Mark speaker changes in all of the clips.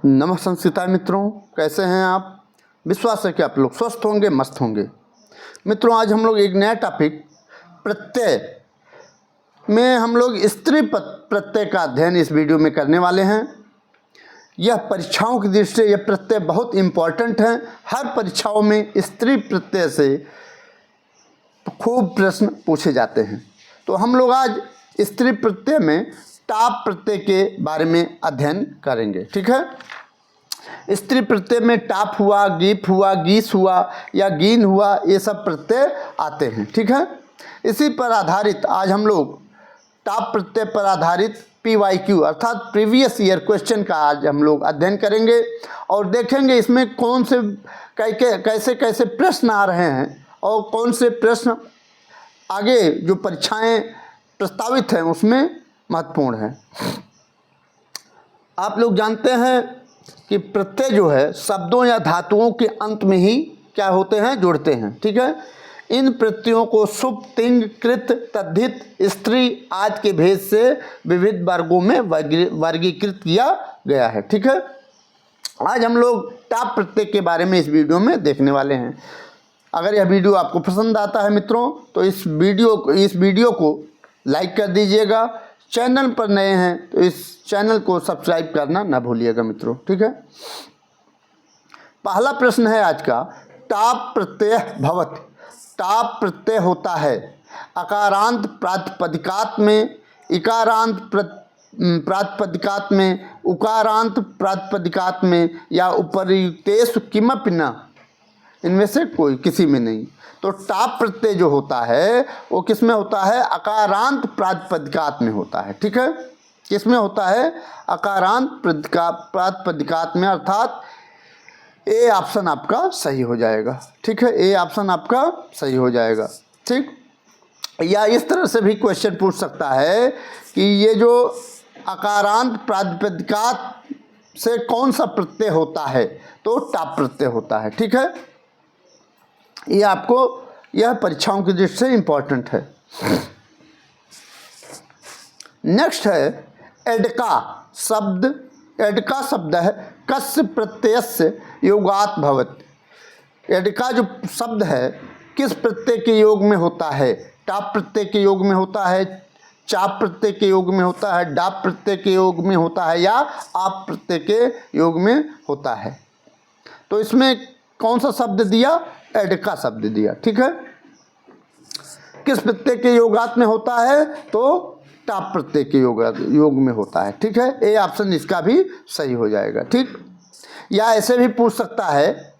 Speaker 1: नमः संस्कृता मित्रों, कैसे हैं आप। विश्वास है कि आप लोग स्वस्थ होंगे, मस्त होंगे। मित्रों, आज हम लोग एक नया टॉपिक प्रत्यय में हम लोग स्त्री प्रत्यय का अध्ययन इस वीडियो में करने वाले हैं। यह परीक्षाओं की दृष्टि से यह प्रत्यय बहुत इम्पॉर्टेंट है। हर परीक्षाओं में स्त्री प्रत्यय से खूब प्रश्न पूछे जाते हैं। तो हम लोग आज स्त्री प्रत्यय में टाप प्रत्यय के बारे में अध्ययन करेंगे। ठीक है। स्त्री प्रत्यय में टाप हुआ, गीप हुआ, गीस हुआ या गीन हुआ, ये सब प्रत्यय आते हैं। ठीक है। इसी पर आधारित आज हम लोग टाप प्रत्यय पर आधारित PYQ अर्थात प्रीवियस ईयर क्वेश्चन का आज हम लोग अध्ययन करेंगे और देखेंगे इसमें कौन से कैसे कैसे प्रश्न आ रहे हैं और कौन से प्रश्न आगे जो परीक्षाएं प्रस्तावित हैं उसमें महत्वपूर्ण है। आप लोग जानते हैं कि प्रत्यय जो है शब्दों या धातुओं के अंत में ही क्या होते हैं, जुड़ते हैं। ठीक है। इन प्रत्ययों को सुप, तिंग, कृत, तद्धित, स्त्री आदि के भेद से विविध वर्गों में वर्गीकृत किया गया है। ठीक है। आज हम लोग टाप प्रत्यय के बारे में इस वीडियो में देखने वाले हैं। अगर यह वीडियो आपको पसंद आता है मित्रों तो इस वीडियो को लाइक कर दीजिएगा। चैनल पर नए हैं तो इस चैनल को सब्सक्राइब करना ना भूलिएगा मित्रों। ठीक है। पहला प्रश्न है आज का, टाप प्रत्यय भवति। टाप प्रत्यय होता है अकारांत प्रातिपदिकात में, इकारांत प्रातिपदिकात में, उकारांत प्रातिपदिकात में या उपर्युक्तेषु किमपि न, इनमें से कोई किसी में नहीं। तो टाप प्रत्यय जो होता है वो किस में होता है, अकारांत प्रातिपदिकात में होता है। ठीक है। किस में होता है, अकारांत प्रातिपदिकात में, अर्थात ए ऑप्शन आपका सही हो जाएगा। ठीक है। ए ऑप्शन आपका सही हो जाएगा। ठीक। या इस तरह से भी क्वेश्चन पूछ सकता है कि ये जो अकारांत प्रातिपदिकात से कौन सा प्रत्यय होता है, तो टाप प्रत्यय होता है। ठीक है। ये आपको यह परीक्षाओं की दृष्टि से इम्पोर्टेंट है। नेक्स्ट है एडका शब्द। एडका शब्द है कस्य प्रत्ययस्य योगात् भवति। एडका जो शब्द है किस प्रत्यय के योग में होता है, टाप प्रत्यय के योग में होता है, चाप प्रत्यय के योग में होता है, डाप प्रत्यय के योग में होता है या आप प्रत्यय के योग में होता है। तो इसमें कौन सा शब्द दिया, एडका शब्द दिया। ठीक है। किस प्रत्यय के योगात में होता है, तो टाप प्रत्यय के योग में होता है। ठीक है। ए ऑप्शन इसका भी सही हो जाएगा। ठीक। या ऐसे भी पूछ सकता है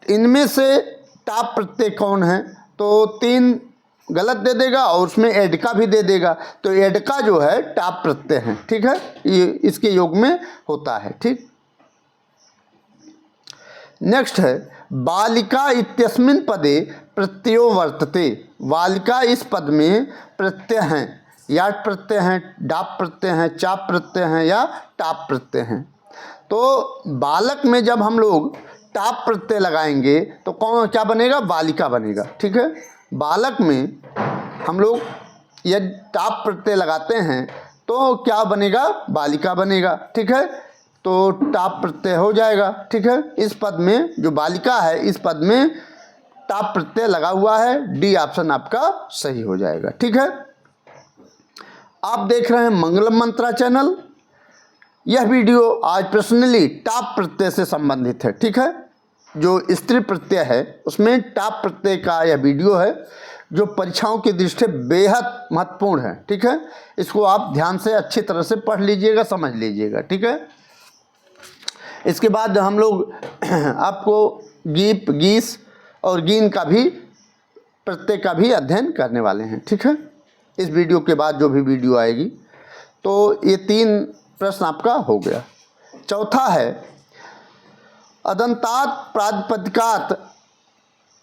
Speaker 1: इनमें से टाप प्रत्यय कौन है, तो 3 गलत दे देगा और उसमें एडका भी दे देगा। तो एडका जो है टाप प्रत्यय है। ठीक है। ये इसके योग में होता है। ठीक। नेक्स्ट है बालिका इत्यस्मिन् पदे प्रत्ययो वर्तते। बालिका इस पद में प्रत्यय हैं, याट प्रत्यय हैं, डाप प्रत्यय हैं, चाप प्रत्यय हैं या टाप प्रत्यय हैं। तो बालक में जब हम लोग टाप प्रत्यय लगाएंगे तो कौन क्या बनेगा, बालिका बनेगा। ठीक है। बालक में हम लोग यदि टाप प्रत्यय लगाते हैं तो क्या बनेगा, बालिका बनेगा। ठीक है। तो टाप प्रत्यय हो जाएगा। ठीक है। इस पद में जो बालिका है इस पद में टाप प्रत्यय लगा हुआ है। डी ऑप्शन आपका सही हो जाएगा। ठीक है। आप देख रहे हैं मंगलम मंत्रा चैनल। यह वीडियो आज पर्सनली टाप प्रत्यय से संबंधित है। ठीक है। जो स्त्री प्रत्यय है उसमें टाप प्रत्यय का यह वीडियो है जो परीक्षाओं की दृष्टि से बेहद महत्वपूर्ण है। ठीक है। इसको आप ध्यान से अच्छी तरह से पढ़ लीजिएगा, समझ लीजिएगा। ठीक है। इसके बाद हम लोग आपको गीप, गीस और गीन का भी प्रत्यय का भी अध्ययन करने वाले हैं। ठीक है। इस वीडियो के बाद जो भी वीडियो आएगी। तो ये 3 प्रश्न आपका हो गया। चौथा है अदंतात प्रातिपदिकात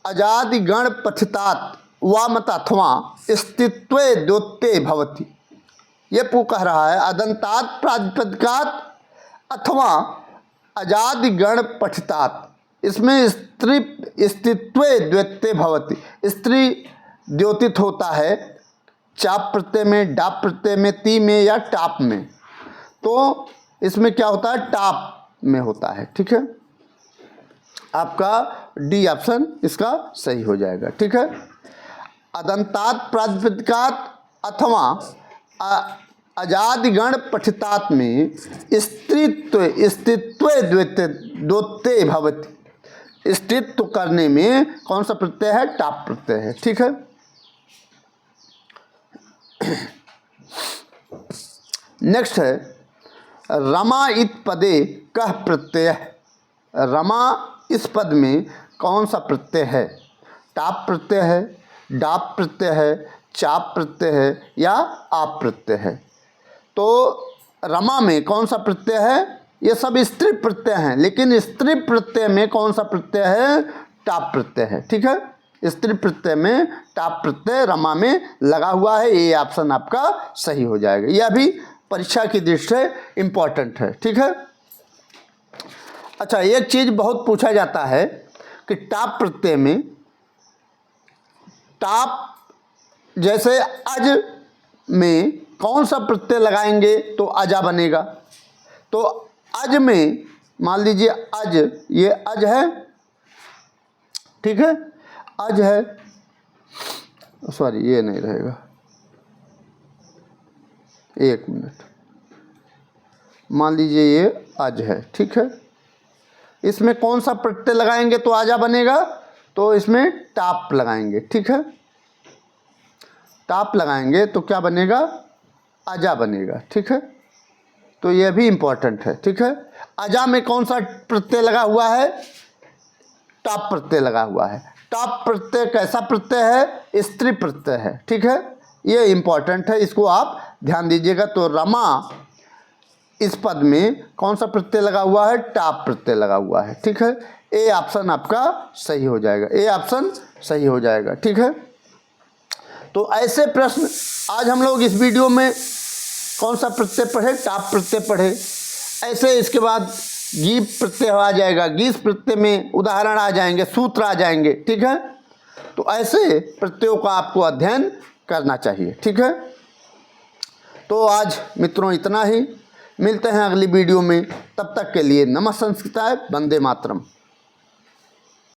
Speaker 1: अजादि गण पठितात वामत अथवा स्थित्वे द्योत्ये भवति। ये कह रहा है अदंतात प्रातिपदिकात अथवा अजादि गण पठितात। इसमें स्त्री स्थित्वे द्योत्ये भवति, स्त्री द्योतित होता है चाप प्रत्यय में, डाप प्रत्यय में, ती में या टाप में। तो इसमें क्या होता है, टाप में होता है। ठीक है, आपका डी ऑप्शन इसका सही हो जाएगा। ठीक है, अदंतात प्रातिपदिकात अथवा अजादिगण पठितात में स्त्रीत्व स्त्रीत्व द्योत्ते भवति, स्त्रीत्व करने में कौन सा प्रत्यय है? टाप प्रत्यय है। ठीक है, नेक्स्ट है रमा इत पदे कह प्रत्यय। रमा इस पद में कौन सा प्रत्यय है? टाप प्रत्यय है, डाप प्रत्यय है, चाप प्रत्यय है या आप प्रत्यय है? तो रमा में कौन सा प्रत्यय है? ये सब स्त्री प्रत्यय हैं, लेकिन स्त्री प्रत्यय में कौन सा प्रत्यय है? टाप प्रत्यय है। ठीक है, स्त्री प्रत्यय में टाप प्रत्यय रमा में लगा हुआ है। ये ऑप्शन आपका सही हो जाएगा। यह भी परीक्षा की दृष्टि से इम्पॉर्टेंट है। ठीक है, अच्छा, एक चीज़ बहुत पूछा जाता है कि टाप प्रत्यय में टाप जैसे अज में कौन सा प्रत्यय लगाएंगे तो अजा बनेगा। तो अज में मान लीजिए अज, ये अज है। ठीक है, अज है, सॉरी ये नहीं रहेगा, एक मिनट, मान लीजिए ये अज है। ठीक है, इसमें कौन सा प्रत्यय लगाएंगे तो आजा बनेगा? तो इसमें टाप लगाएंगे। ठीक है, टाप लगाएंगे तो क्या बनेगा? अजा बनेगा। ठीक है, तो यह भी इम्पोर्टेंट है। ठीक है, अजा में कौन सा प्रत्यय लगा हुआ है? टाप प्रत्यय लगा हुआ है। टाप प्रत्यय कैसा प्रत्यय है? स्त्री प्रत्यय है। ठीक है, ये इम्पोर्टेंट है, इसको आप ध्यान दीजिएगा। तो रमा इस पद में कौन सा प्रत्यय लगा हुआ है? टाप प्रत्यय लगा हुआ है। ठीक है, ए ऑप्शन आपका सही हो जाएगा। ए ऑप्शन सही हो जाएगा। ठीक है, तो ऐसे प्रश्न आज हम लोग इस वीडियो में कौन सा प्रत्यय पढ़े? टाप प्रत्यय पढ़े। ऐसे इसके बाद गीप प्रत्यय आ जाएगा, गीस प्रत्यय में उदाहरण आ जाएंगे, सूत्र आ जाएंगे। ठीक है, तो ऐसे प्रत्ययों का आपको अध्ययन करना चाहिए। ठीक है, तो आज मित्रों इतना ही। मिलते हैं अगली वीडियो में, तब तक के लिए नमः संस्कृताय, वंदे मातरम।